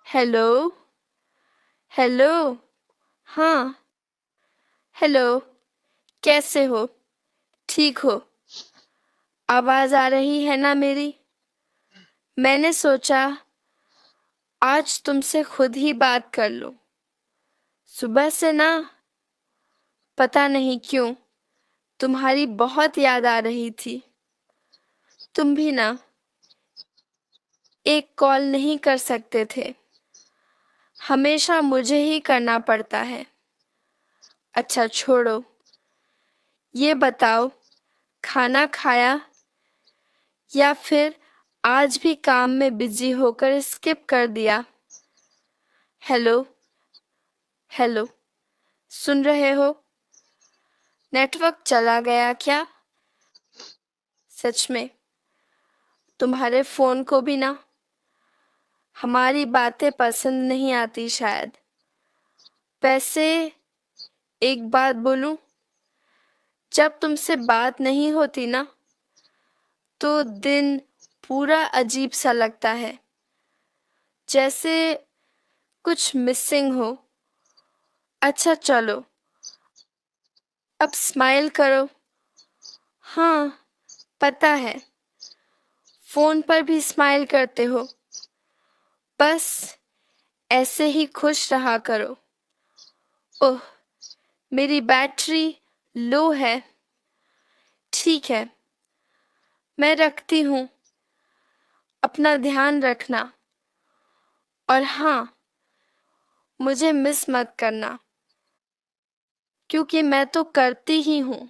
Hello. Hello. हाँ। Hello. कैसे हो? ठीक हो? आवाज आ रही है ना मेरी? मैंने सोचा आज तुमसे खुद ही बात कर लूं। सुबह से ना, पता नहीं क्यों, तुम्हारी बहुत याद आ रही थी। तुम भी ना एक कॉल नहीं कर सकते थे, हमेशा मुझे ही करना पड़ता है। अच्छा छोड़ो, ये बताओ, खाना खाया या फिर आज भी काम में बिजी होकर स्किप कर दिया? हेलो। हेलो। सुन रहे हो? नेटवर्क चला गया क्या? सच में? तुम्हारे फोन को भी ना हमारी बातें पसंद नहीं आती शायद। वैसे एक बात बोलूं, जब तुमसे बात नहीं होती ना, तो दिन पूरा अजीब सा लगता है, जैसे कुछ मिसिंग हो। अच्छा चलो, अब स्माइल करो। हाँ, पता है, फोन पर भी स्माइल करते हो। बस ऐसे ही खुश रहा करो। ओह, मेरी बैटरी लो है। ठीक है, मैं रखती हूँ। अपना ध्यान रखना। और हाँ, मुझे मिस मत करना, क्योंकि मैं तो करती ही हूँ।